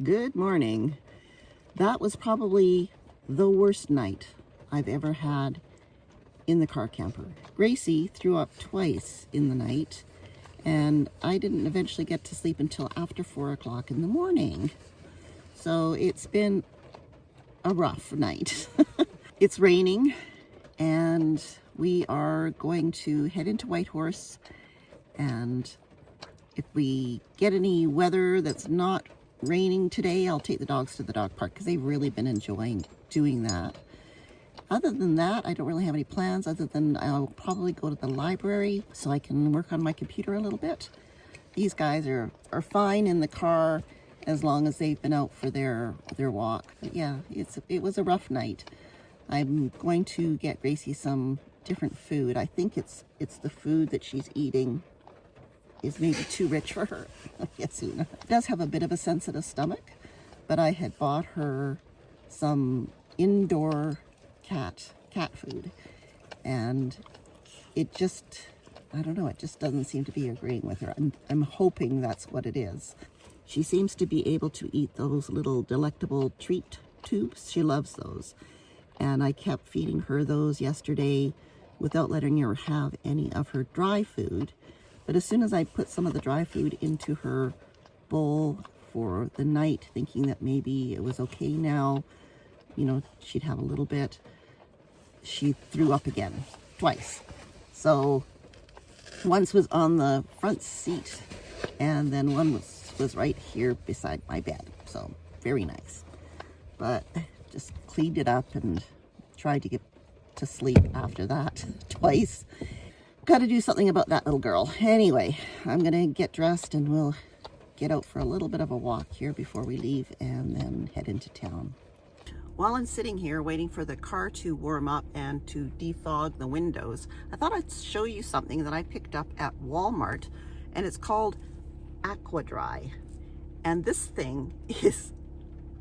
Good morning. That was probably the worst night I've ever had in the car camper. Gracie threw up twice in the night, and I didn't eventually get to sleep until after 4 o'clock in the morning. So it's been a rough night. It's raining, and we are going to head into Whitehorse, and if we get any weather that's not raining today, I'll take the dogs to the dog park because they've really been enjoying doing that. Other than that, I don't really have any plans other than I'll probably go to the library so I can work on my computer a little bit. These guys are fine in the car as long as they've been out for their walk. But yeah, it was a rough night. I'm going to get Gracie some different food. I think it's the food that she's eating is maybe too rich for her. Yes, Una does have a bit of a sensitive stomach, but I had bought her some indoor cat food, and it just, I don't know, it just doesn't seem to be agreeing with her. I'm hoping that's what it is. She seems to be able to eat those little delectable treat tubes. She loves those, and I kept feeding her those yesterday without letting her have any of her dry food. But as soon as I put some of the dry food into her bowl for the night, thinking that maybe it was okay now, you know, she'd have a little bit, she threw up again, twice. So once was on the front seat, and then one was right here beside my bed. So very nice. But just cleaned it up and tried to get to sleep after that twice. Got to do something about that little girl. Anyway, I'm gonna get dressed and we'll get out for a little bit of a walk here before we leave and then head into town. While I'm sitting here waiting for the car to warm up and to defog the windows, I thought I'd show you something that I picked up at Walmart, and it's called Aqua Dry. And this thing is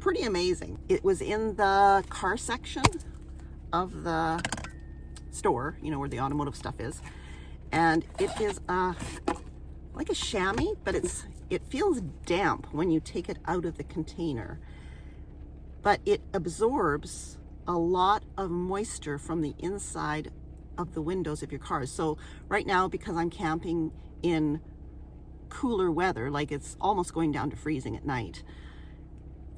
pretty amazing. It was in the car section of the store, you know, where the automotive stuff is. And it is like a chamois, but it feels damp when you take it out of the container. But it absorbs a lot of moisture from the inside of the windows of your cars. So right now, because I'm camping in cooler weather, like it's almost going down to freezing at night,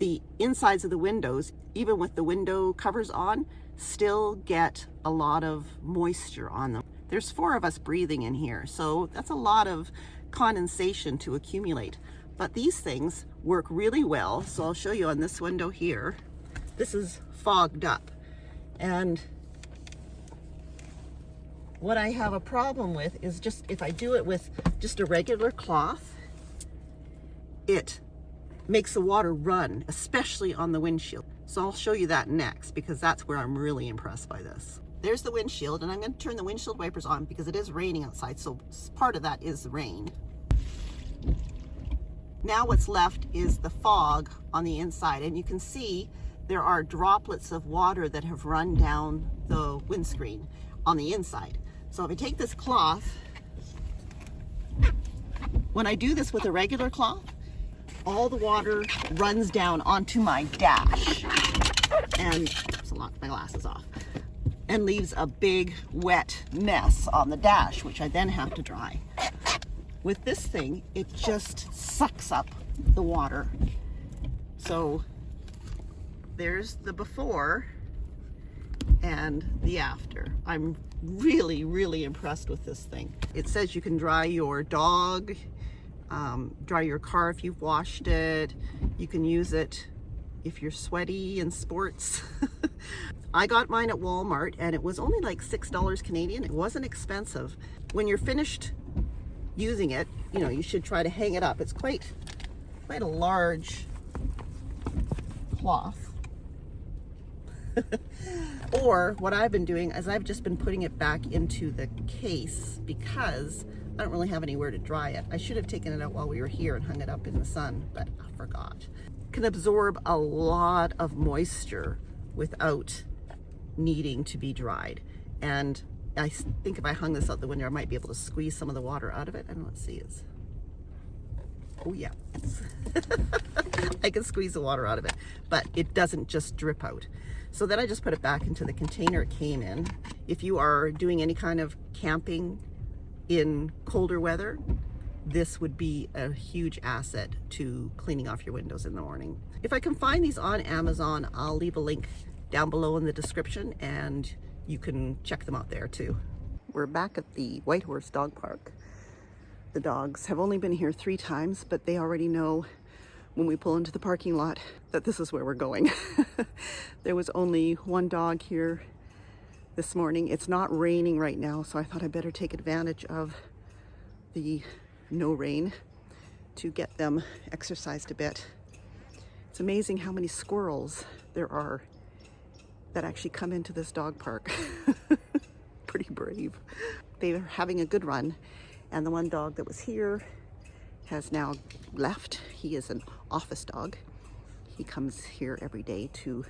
the insides of the windows, even with the window covers on, still get a lot of moisture on them. There's 4 of us breathing in here, so that's a lot of condensation to accumulate. But these things work really well, so I'll show you on this window here. This is fogged up, and what I have a problem with is just if I do it with just a regular cloth, it makes the water run, especially on the windshield. So I'll show you that next, because that's where I'm really impressed by this. There's the windshield, and I'm going to turn the windshield wipers on because it is raining outside, so part of that is the rain. Now what's left is the fog on the inside, and you can see there are droplets of water that have run down the windscreen on the inside. So if I take this cloth, when I do this with a regular cloth, all the water runs down onto my dash, and so knock my glasses off, and leaves a big wet mess on the dash, which I then have to dry. With this thing, it just sucks up the water. So there's the before and the after. I'm really, really impressed with this thing. It says you can dry your dog, dry your car if you've washed it. You can use it if you're sweaty in sports. I got mine at Walmart, and it was only like $6 Canadian. It wasn't expensive. When you're finished using it, you know, you should try to hang it up. It's quite a large cloth. Or what I've been doing is I've just been putting it back into the case because I don't really have anywhere to dry it. I should have taken it out while we were here and hung it up in the sun, but I forgot. It can absorb a lot of moisture without needing to be dried. And I think if I hung this out the window, I might be able to squeeze some of the water out of it. And let's see, Oh yeah, I can squeeze the water out of it, but it doesn't just drip out. So then I just put it back into the container it came in. If you are doing any kind of camping in colder weather, this would be a huge asset to cleaning off your windows in the morning. If I can find these on Amazon, I'll leave a link down below in the description and you can check them out there too. We're back at the Whitehorse dog park. The dogs have only been here 3 times, but they already know when we pull into the parking lot that this is where we're going. There was only 1 dog here this morning. It's not raining right now, so I thought I'd better take advantage of the no rain to get them exercised a bit. It's amazing how many squirrels there are that actually come into this dog park. Pretty brave. They're having a good run, and the 1 dog that was here has now left. He is an office dog. He comes here every day to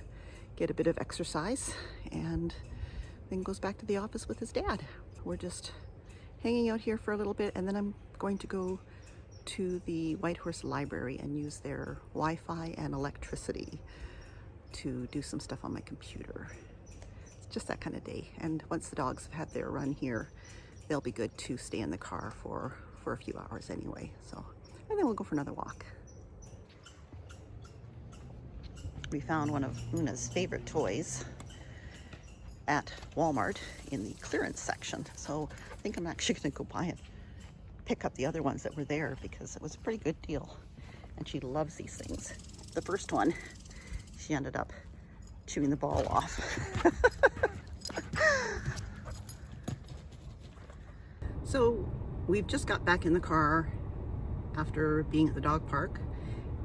get a bit of exercise and then goes back to the office with his dad. We're just hanging out here for a little bit, and then I'm going to go to the Whitehorse library and use their Wi-Fi and electricity to do some stuff on my computer. It's just that kind of day, and once the dogs have had their run here, they'll be good to stay in the car for a few hours anyway. So, and then we'll go for another walk. We found one of Una's favorite toys at Walmart in the clearance section. So I think I'm actually gonna go buy and pick up the other ones that were there because it was a pretty good deal. And she loves these things. The first one, she ended up chewing the ball off. So we've just got back in the car after being at the dog park,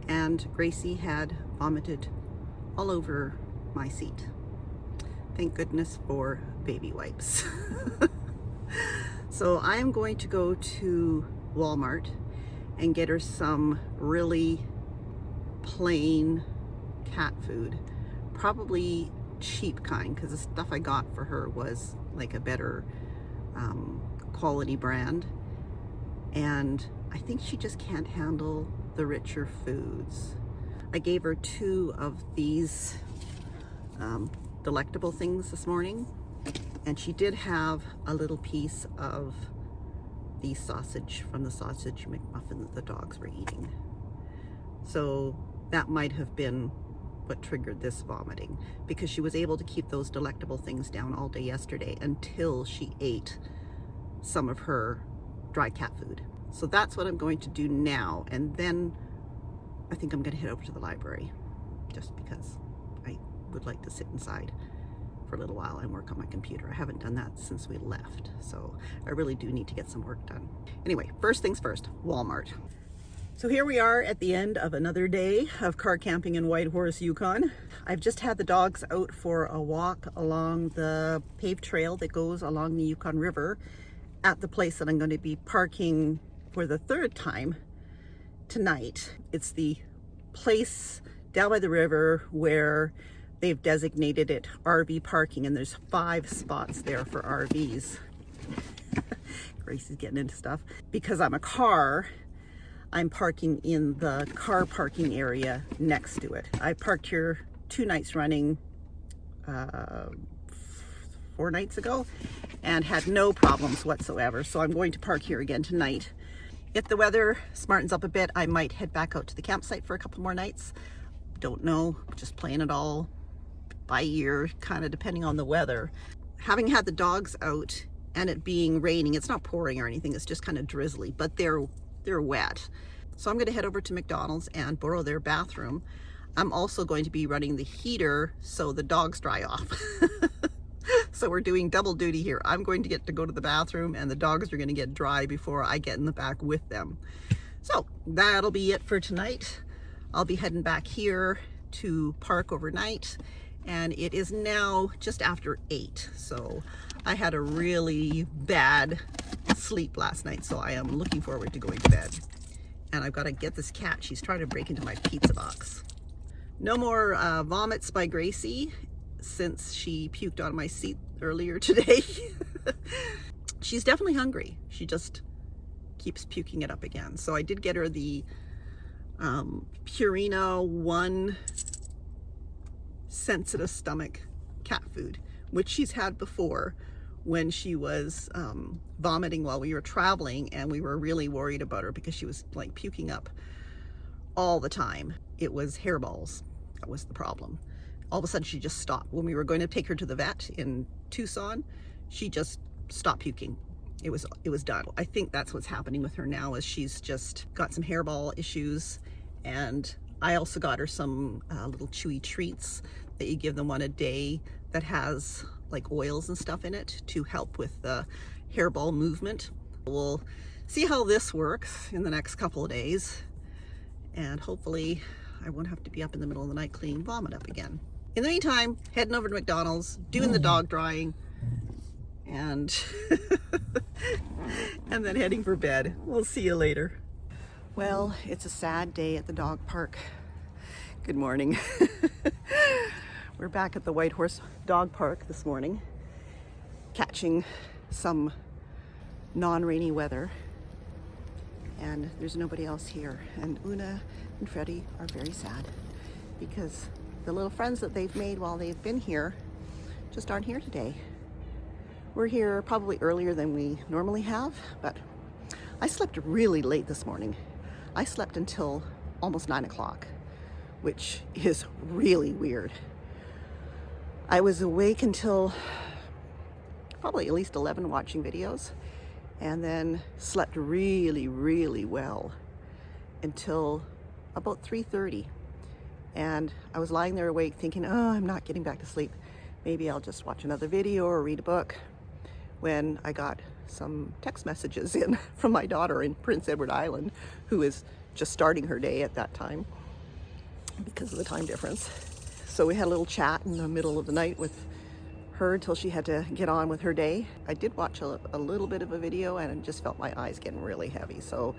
and Gracie had vomited all over my seat. Thank goodness for baby wipes. So I am going to go to Walmart and get her some really plain cat food, probably cheap kind, because the stuff I got for her was like a better quality brand, and I think she just can't handle the richer foods. I gave her 2 of these delectable things this morning, and she did have a little piece of the sausage from the sausage McMuffin that the dogs were eating. So that might have been what triggered this vomiting, because she was able to keep those delectable things down all day yesterday until she ate some of her dry cat food. So that's what I'm going to do now, and then I think I'm going to head over to the library, just because I would like to sit inside for a little while and work on my computer. I haven't done that since we left, so I really do need to get some work done. Anyway, first things first, Walmart. So here we are at the end of another day of car camping in Whitehorse, Yukon. I've just had the dogs out for a walk along the paved trail that goes along the Yukon River at the place that I'm going to be parking for the 3rd time tonight. It's the place down by the river where they've designated it RV parking, and there's 5 spots there for RVs. Gracie's getting into stuff. Because I'm a car, I'm parking in the car parking area next to it. I parked here 2 nights running, 4 nights ago, and had no problems whatsoever. So I'm going to park here again tonight. If the weather smartens up a bit, I might head back out to the campsite for a couple more nights. Don't know, just playing it all by ear, kind of depending on the weather. Having had the dogs out and it being raining, it's not pouring or anything, it's just kind of drizzly, but they're wet. So I'm going to head over to McDonald's and borrow their bathroom. I'm also going to be running the heater so the dogs dry off. So we're doing double duty here. I'm going to get to go to the bathroom, and the dogs are going to get dry before I get in the back with them. So that'll be it for tonight. I'll be heading back here to park overnight, and it is now just after 8. So I had a really bad sleep last night, so I am looking forward to going to bed. And I've got to get this cat. She's trying to break into my pizza box. No more vomits by Gracie since she puked on my seat earlier today. She's definitely hungry. She just keeps puking it up again. So I did get her the Purina One sensitive stomach cat food, which she's had before when she was vomiting while we were traveling, and we were really worried about her because she was like puking up all the time. It was hairballs that was the problem. All of a sudden she just stopped. When we were going to take her to the vet in Tucson, she just stopped puking. It was done. I think that's what's happening with her now, is she's just got some hairball issues. And I also got her some little chewy treats that you give them one a day that has like oils and stuff in it to help with the hairball movement. We'll see how this works in the next couple of days, and hopefully I won't have to be up in the middle of the night cleaning vomit up again. In the meantime, heading over to McDonald's, doing the dog drying, and and then heading for bed. We'll see you later. Well, it's a sad day at the dog park. Good morning. We're back at the Whitehorse dog park this morning, catching some non-rainy weather, and there's nobody else here. And Una and Freddie are very sad because the little friends that they've made while they've been here just aren't here today. We're here probably earlier than we normally have, but I slept really late this morning. I slept until almost 9 o'clock, which is really weird. I was awake until probably at least 11 watching videos, and then slept really, really well until about 3:30. And I was lying there awake thinking, oh, I'm not getting back to sleep. Maybe I'll just watch another video or read a book, when I got some text messages in from my daughter in Prince Edward Island, who is just starting her day at that time because of the time difference. So we had a little chat in the middle of the night with her until she had to get on with her day. I did watch a little bit of a video, and I just felt my eyes getting really heavy. So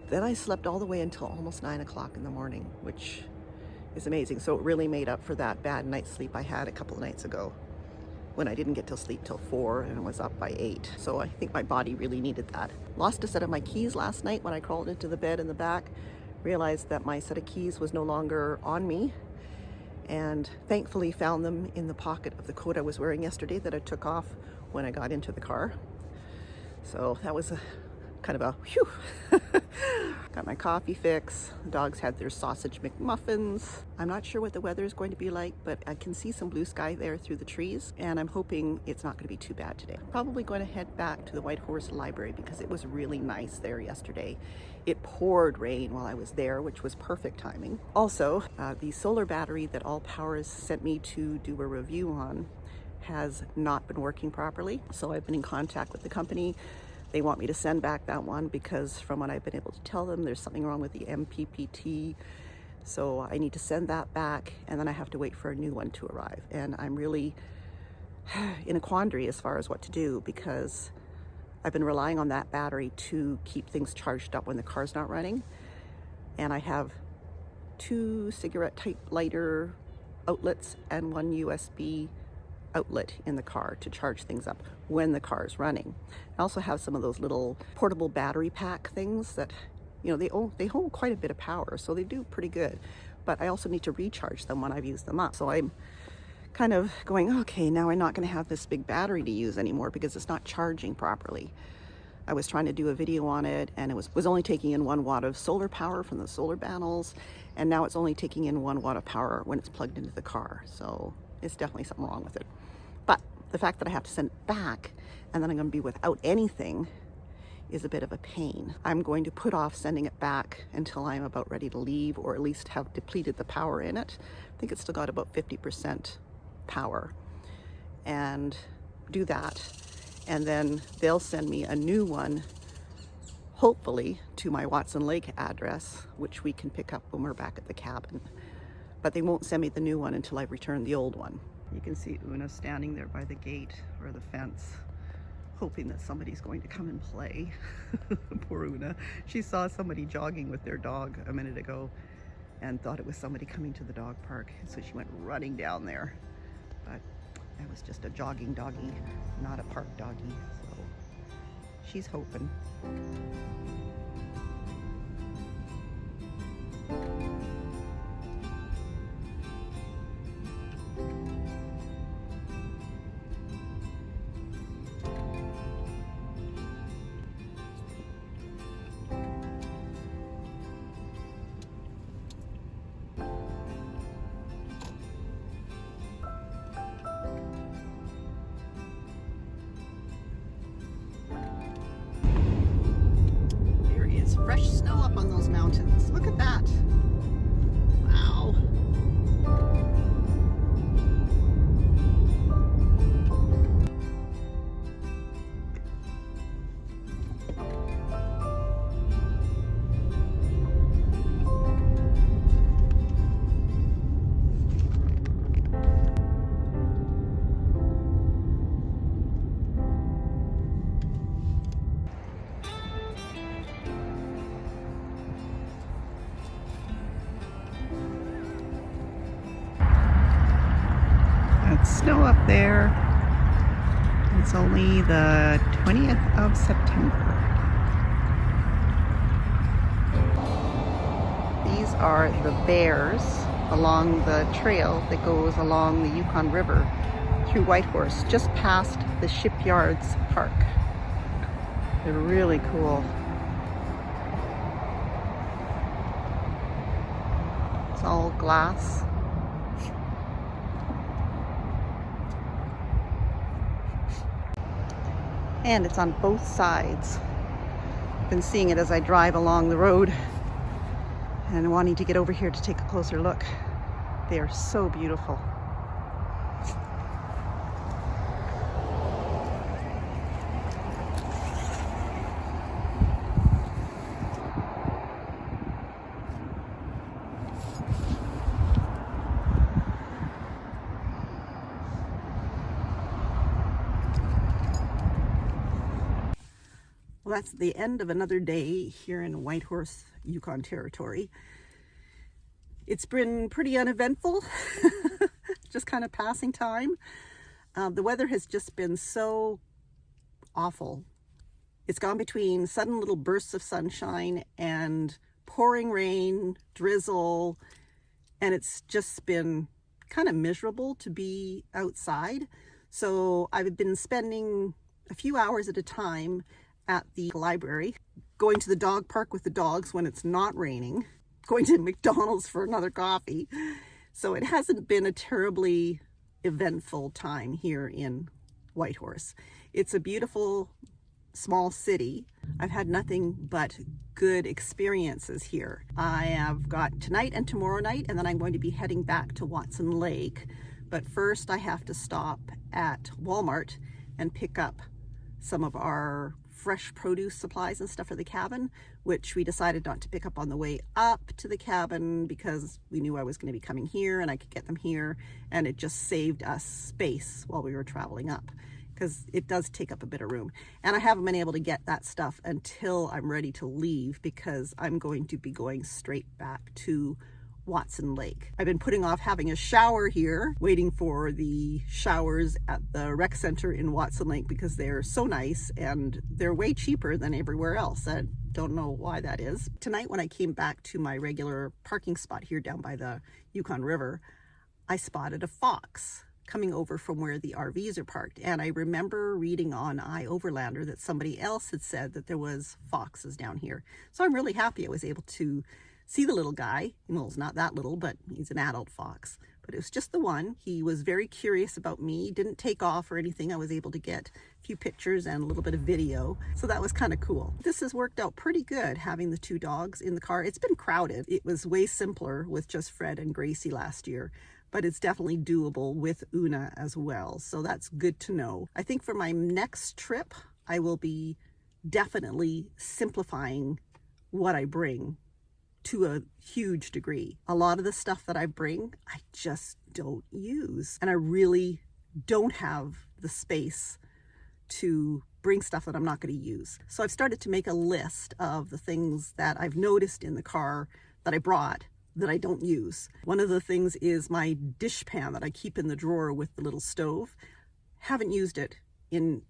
then I slept all the way until almost 9 o'clock in the morning, which is amazing. So it really made up for that bad night's sleep I had a couple of nights ago, when I didn't get to sleep till 4 and was up by 8. So I think my body really needed that. Lost a set of my keys last night when I crawled into the bed in the back. Realized that my set of keys was no longer on me, and thankfully found them in the pocket of the coat I was wearing yesterday that I took off when I got into the car. So that was a kind of a whew. Got my coffee fix. The dogs had their sausage McMuffins. I'm not sure what the weather is going to be like, but I can see some blue sky there through the trees, and I'm hoping it's not going to be too bad today. Probably going to head back to the Whitehorse Library because it was really nice there yesterday. It poured rain while I was there, which was perfect timing. Also, the solar battery that All Powers sent me to do a review on has not been working properly, so I've been in contact with the company. They want me to send back that one because from what I've been able to tell them, there's something wrong with the MPPT. So I need to send that back, and then I have to wait for a new one to arrive. And I'm really in a quandary as far as what to do, because I've been relying on that battery to keep things charged up when the car's not running. And I have 2 cigarette type lighter outlets and 1 USB outlet in the car to charge things up when the car is running. I also have some of those little portable battery pack things that, you know, they hold quite a bit of power, so they do pretty good, but I also need to recharge them when I've used them up. So I'm kind of going, okay, now I'm not going to have this big battery to use anymore because it's not charging properly. I was trying to do a video on it, and it was only taking in 1 watt of solar power from the solar panels, and now it's only taking in 1 watt of power when it's plugged into the car. So it's definitely something wrong with it. But the fact that I have to send it back and then I'm going to be without anything is a bit of a pain. I'm going to put off sending it back until I'm about ready to leave, or at least have depleted the power in it. I think it's still got about 50% power, and do that. And then they'll send me a new one, hopefully to my Watson Lake address, which we can pick up when we're back at the cabin. But they won't send me the new one until I've returned the old one. You can see Una standing there by the gate or the fence, hoping that somebody's going to come and play. Poor Una. She saw somebody jogging with their dog a minute ago and thought it was somebody coming to the dog park, so she went running down there. But that was just a jogging doggy, not a park doggy, so she's hoping. Look at that. Wow. It's snow up there. It's only the 20th of September. These are the bears along the trail that goes along the Yukon River through Whitehorse, just past the Shipyards Park. They're really cool. It's all glass. And it's on both sides. I've been seeing it as I drive along the road and wanting to get over here to take a closer look. They are so beautiful. Well, that's the end of another day here in Whitehorse, Yukon Territory. It's been pretty uneventful, just kind of passing time. The weather has just been so awful. It's gone between sudden little bursts of sunshine and pouring rain, drizzle, and it's just been kind of miserable to be outside. So I've been spending a few hours at a time at the library, going to the dog park with the dogs when it's not raining, going to McDonald's for another coffee. So it hasn't been a terribly eventful time here in Whitehorse. It's a beautiful small city. I've had nothing but good experiences here. I have got tonight and tomorrow night, and then I'm going to be heading back to Watson Lake. But first I have to stop at Walmart and pick up some of our fresh produce supplies and stuff for the cabin, which we decided not to pick up on the way up to the cabin because we knew I was going to be coming here and I could get them here, and it just saved us space while we were traveling up because it does take up a bit of room. And I haven't been able to get that stuff until I'm ready to leave because I'm going to be going straight back to Watson Lake. I've been putting off having a shower here, waiting for the showers at the rec center in Watson Lake because they're so nice and they're way cheaper than everywhere else. I don't know why that is. Tonight when I came back to my regular parking spot here down by the Yukon River, I spotted a fox coming over from where the RVs are parked. And I remember reading on iOverlander that somebody else had said that there was foxes down here. So I'm really happy I was able to see the little guy. Well, he's not that little, but he's an adult fox. But it was just the one. He was very curious about me, didn't take off or anything. I was able to get a few pictures and a little bit of video. So that was kind of cool. This has worked out pretty good, having the two dogs in the car. It's been crowded. It was way simpler with just Fred and Gracie last year, but it's definitely doable with Una as well. So that's good to know. I think for my next trip, I will be definitely simplifying what I bring to a huge degree. A lot of the stuff that I bring, I just don't use. And I really don't have the space to bring stuff that I'm not going to use. So I've started to make a list of the things that I've noticed in the car that I brought that I don't use. One of the things is my dish pan that I keep in the drawer with the little stove. Haven't used it in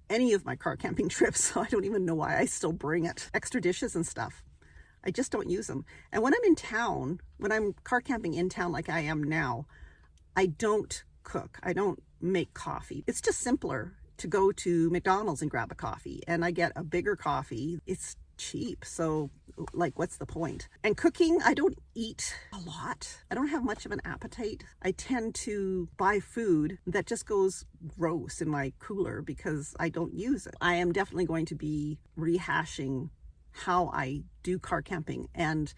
any of my car camping trips, so I don't even know why I still bring it. Extra dishes and stuff, I just don't use them. And when I'm in town, when I'm car camping in town like I am now, I don't cook. I don't make coffee. It's just simpler to go to McDonald's and grab a coffee, and I get a bigger coffee. It's cheap, so like, what's the point? And cooking, I don't eat a lot. I don't have much of an appetite. I tend to buy food that just goes gross in my cooler because I don't use it. I am definitely going to be rehashing how I do car camping, and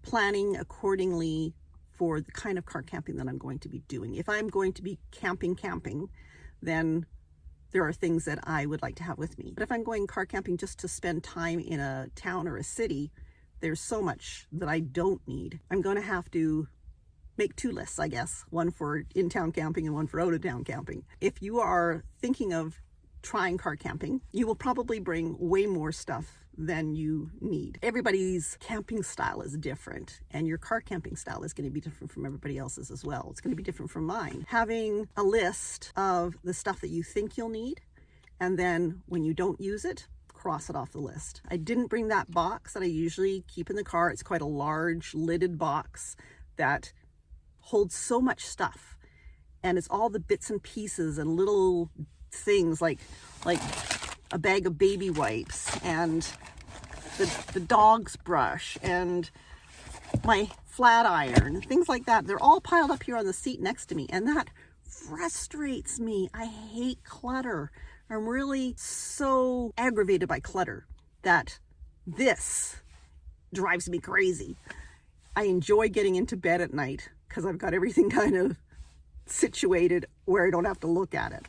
planning accordingly for the kind of car camping that I'm going to be doing. If I'm going to be camping, then there are things that I would like to have with me. But if I'm going car camping just to spend time in a town or a city, there's so much that I don't need. I'm going to have to make two lists, I guess. One for in-town camping and one for out-of-town camping. If you are thinking of trying car camping, you will probably bring way more stuff than you need. Everybody's camping style is different, and your car camping style is going to be different from everybody else's as well. It's going to be different from mine. Having a list of the stuff that you think you'll need, and then when you don't use it, cross it off the list. I didn't bring that box that I usually keep in the car. It's quite a large lidded box that holds so much stuff, and it's all the bits and pieces and little things like a bag of baby wipes and the dog's brush and my flat iron and things like that. They're all piled up here on the seat next to me, and that frustrates me. I hate clutter. I'm really so aggravated by clutter that this drives me crazy. I enjoy getting into bed at night because I've got everything kind of situated where I don't have to look at it.